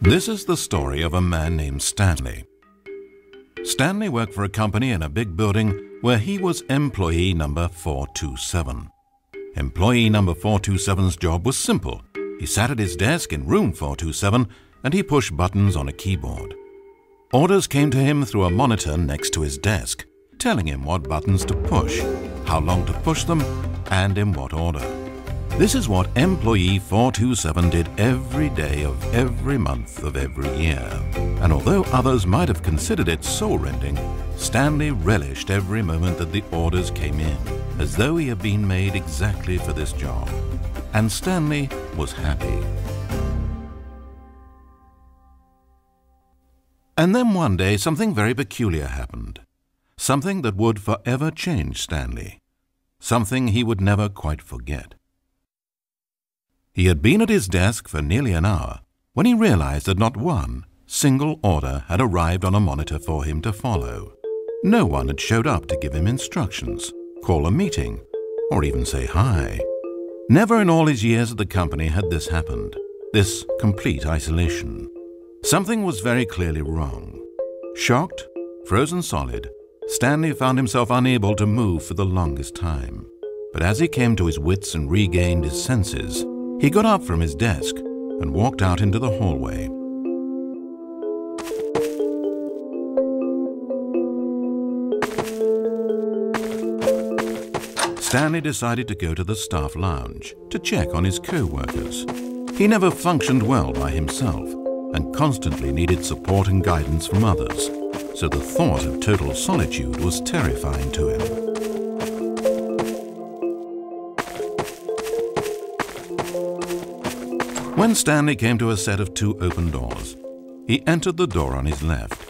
This is the story of a man named Stanley. Stanley worked for a company in a big building where he was employee number 427. Employee number 427's job was simple. He sat at his desk in room 427 and he pushed buttons on a keyboard. Orders came to him through a monitor next to his desk, telling him what buttons to push, how long to push them, and in what order. This is what employee 427 did every day of every month of every year. And although others might have considered it soul-rending, Stanley relished every moment that the orders came in, as though he had been made exactly for this job. And Stanley was happy. And then one day something very peculiar happened. Something that would forever change Stanley. Something he would never quite forget. He had been at his desk for nearly an hour when he realized that not one single order had arrived on a monitor for him to follow. No one had showed up to give him instructions, call a meeting, or even say hi. Never in all his years at the company had this happened, this complete isolation. Something was very clearly wrong. Shocked, frozen solid, Stanley found himself unable to move for the longest time. But as he came to his wits and regained his senses, he got up from his desk and walked out into the hallway. Stanley decided to go to the staff lounge to check on his co-workers. He never functioned well by himself and constantly needed support and guidance from others, so the thought of total solitude was terrifying to him. When Stanley came to a set of 2 open doors, he entered the door on his left.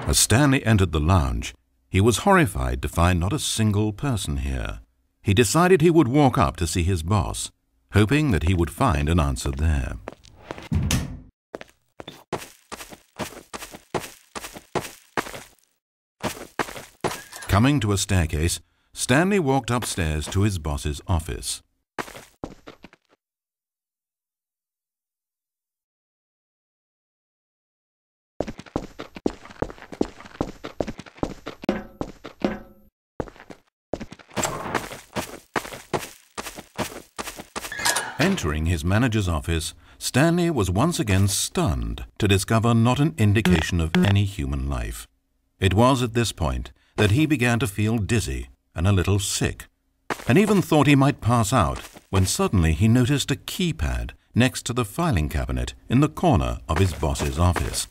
As Stanley entered the lounge, he was horrified to find not a single person here. He decided he would walk up to see his boss, hoping that he would find an answer there. Coming to a staircase, Stanley walked upstairs to his boss's office. Entering his manager's office, Stanley was once again stunned to discover not an indication of any human life. It was at this point that he began to feel dizzy and a little sick, and even thought he might pass out when suddenly he noticed a keypad next to the filing cabinet in the corner of his boss's office.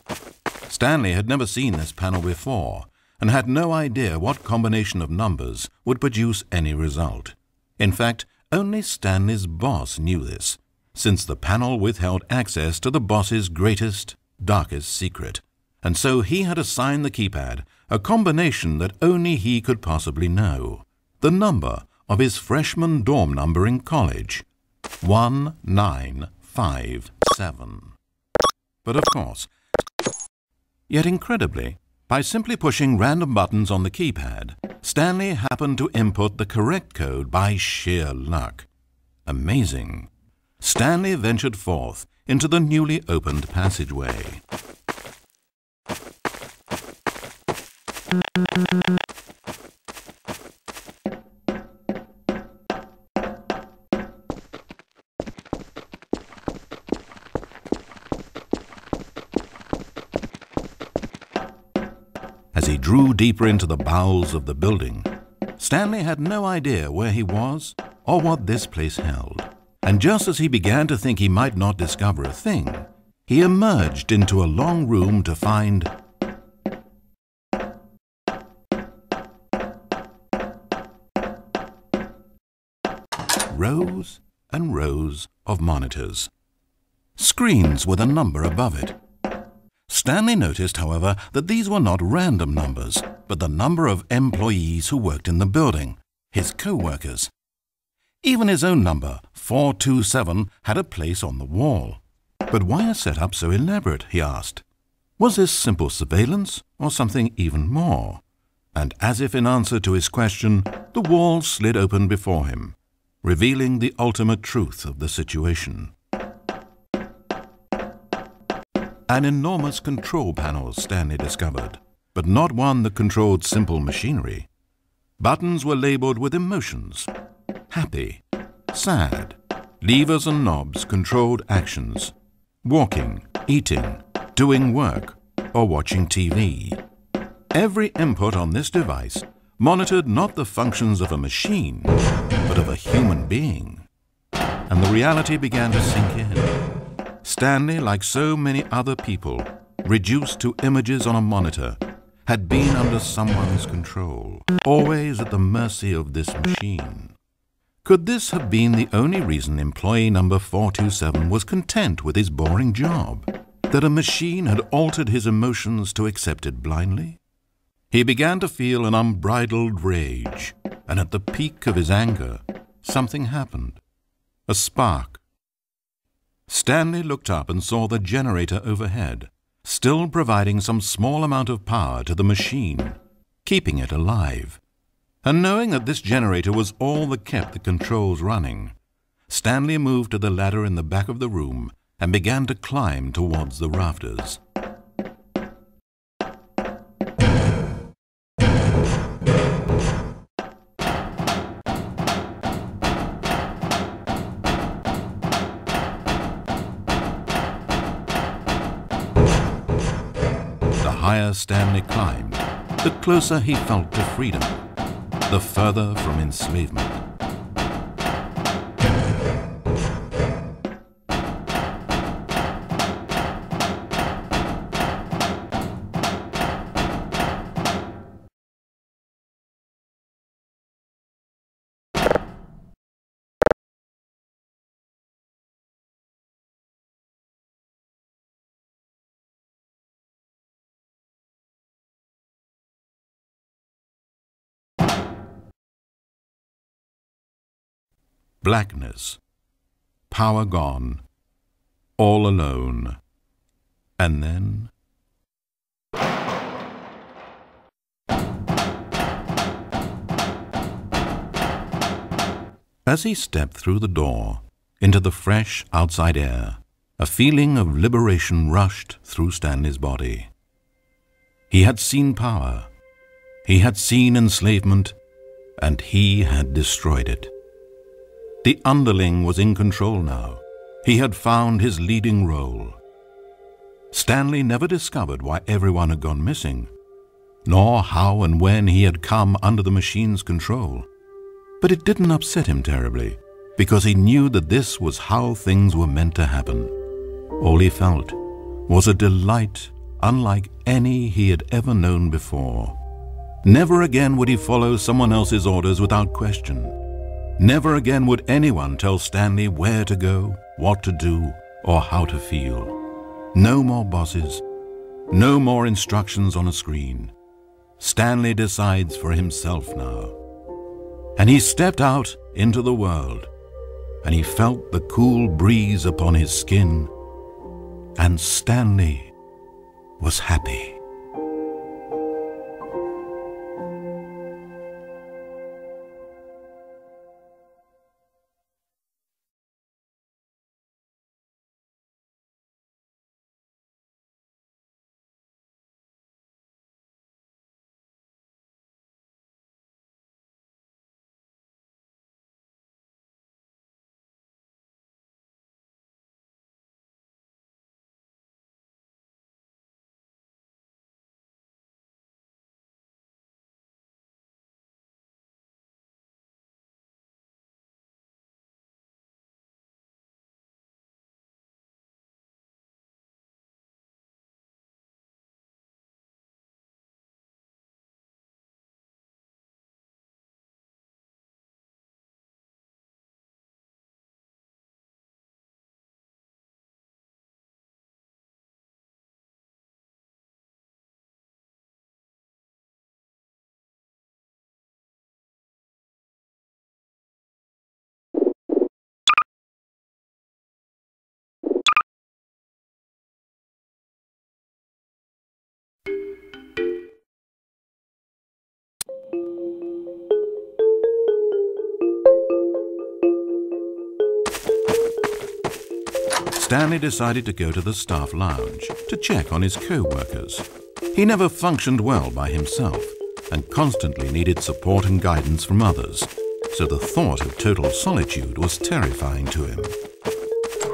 Stanley had never seen this panel before and had no idea what combination of numbers would produce any result. In fact, only Stanley's boss knew this, since the panel withheld access to the boss's greatest, darkest secret. And so he had assigned the keypad a combination that only he could possibly know. The number of his freshman dorm number in college. 1957. But of course, yet incredibly, by simply pushing random buttons on the keypad, Stanley happened to input the correct code by sheer luck. Amazing. Stanley ventured forth into the newly opened passageway. As he drew deeper into the bowels of the building, Stanley had no idea where he was or what this place held. And just as he began to think he might not discover a thing, he emerged into a long room to find rows and rows of monitors. screens with a number above it. Stanley noticed, however, that these were not random numbers, but the number of employees who worked in the building, his co-workers. Even his own number, 427, had a place on the wall. But why a setup so elaborate, he asked. Was this simple surveillance or something even more? And as if in answer to his question, the wall slid open before him, revealing the ultimate truth of the situation. An enormous control panel Stanley discovered, but not one that controlled simple machinery. Buttons were labeled with emotions. Happy, sad. Levers and knobs controlled actions. Walking, eating, doing work, or watching TV. Every input on this device monitored not the functions of a machine, but of a human being. And the reality began to sink in. Stanley, like so many other people, reduced to images on a monitor, had been under someone's control, always at the mercy of this machine. Could this have been the only reason employee number 427 was content with his boring job? That a machine had altered his emotions to accept it blindly? He began to feel an unbridled rage, and at the peak of his anger, something happened. A spark. Stanley looked up and saw the generator overhead, still providing some small amount of power to the machine, keeping it alive. And knowing that this generator was all that kept the controls running, Stanley moved to the ladder in the back of the room and began to climb towards the rafters. The higher Stanley climbed, the closer he felt to freedom, the further from enslavement. Blackness, power gone, all alone, and then... As he stepped through the door into the fresh outside air, a feeling of liberation rushed through Stanley's body. He had seen power, he had seen enslavement, and he had destroyed it. The underling was in control now. He had found his leading role. Stanley never discovered why everyone had gone missing, nor how and when he had come under the machine's control. But it didn't upset him terribly, because he knew that this was how things were meant to happen. All he felt was a delight unlike any he had ever known before. Never again would he follow someone else's orders without question. Never again would anyone tell Stanley where to go, what to do, or how to feel. No more bosses, no more instructions on a screen. Stanley decides for himself now. And he stepped out into the world, and he felt the cool breeze upon his skin, and Stanley was happy. Stanley decided to go to the staff lounge to check on his co-workers. He never functioned well by himself and constantly needed support and guidance from others, so the thought of total solitude was terrifying to him.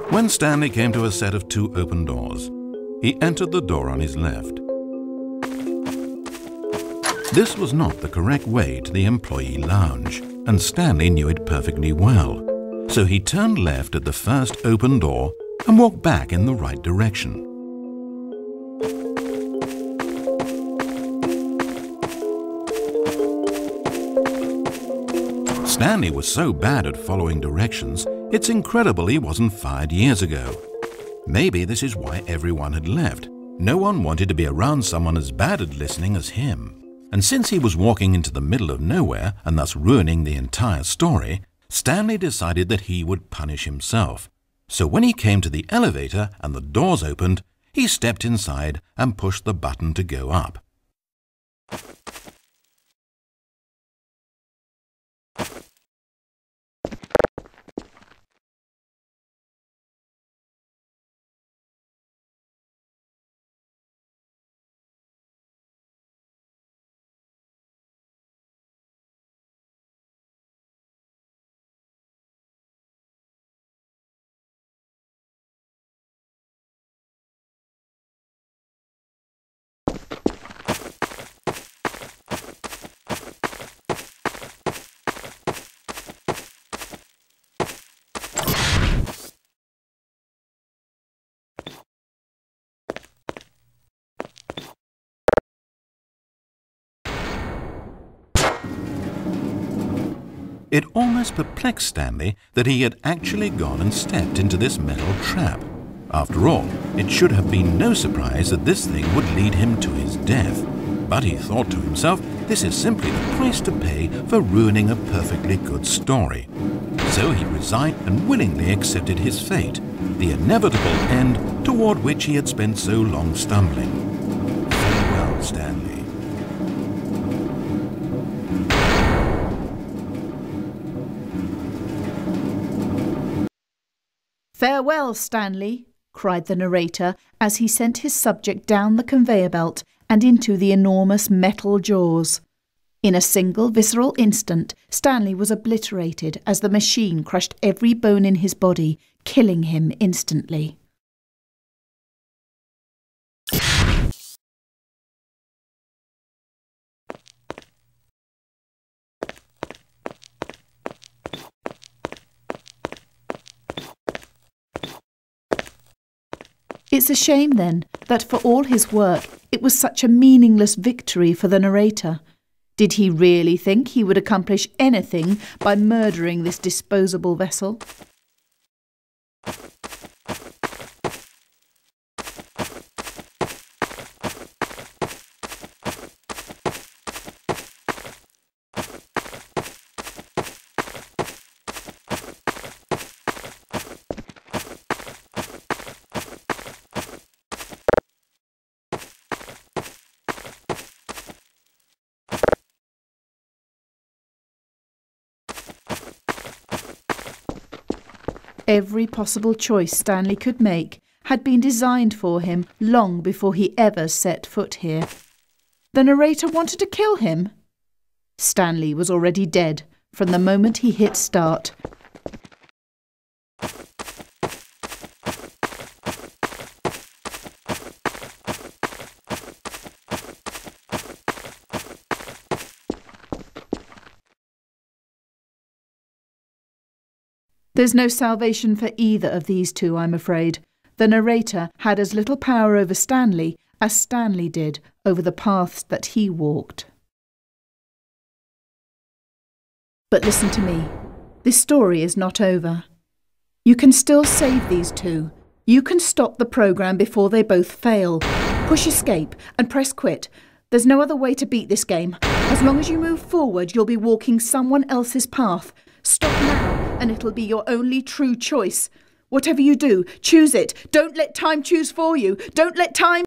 When Stanley came to a set of 2 open doors, he entered the door on his left. This was not the correct way to the employee lounge, and Stanley knew it perfectly well, so he turned left at the first open door and walked back in the right direction. Stanley was so bad at following directions, it's incredible he wasn't fired years ago. Maybe this is why everyone had left. No one wanted to be around someone as bad at listening as him. And since he was walking into the middle of nowhere and thus ruining the entire story, Stanley decided that he would punish himself. So when he came to the elevator and the doors opened, he stepped inside and pushed the button to go up. It almost perplexed Stanley that he had actually gone and stepped into this metal trap. After all, it should have been no surprise that this thing would lead him to his death. But he thought to himself, this is simply the price to pay for ruining a perfectly good story. So he resigned and willingly accepted his fate, the inevitable end toward which he had spent so long stumbling. Farewell, Stanley. "Farewell, Stanley," cried the narrator as he sent his subject down the conveyor belt and into the enormous metal jaws. In a single visceral instant, Stanley was obliterated as the machine crushed every bone in his body, killing him instantly. It's a shame, then, that for all his work, it was such a meaningless victory for the narrator. Did he really think he would accomplish anything by murdering this disposable vessel? Every possible choice Stanley could make had been designed for him long before he ever set foot here. The narrator wanted to kill him. Stanley was already dead from the moment he hit start. There's no salvation for either of these two, I'm afraid. The narrator had as little power over Stanley as Stanley did over the paths that he walked. But listen to me. This story is not over. You can still save these two. You can stop the program before they both fail. Push escape and press quit. There's no other way to beat this game. As long as you move forward, you'll be walking someone else's path. Stop now, and it'll be your only true choice. Whatever you do, choose it. Don't let time choose for you. Don't let time...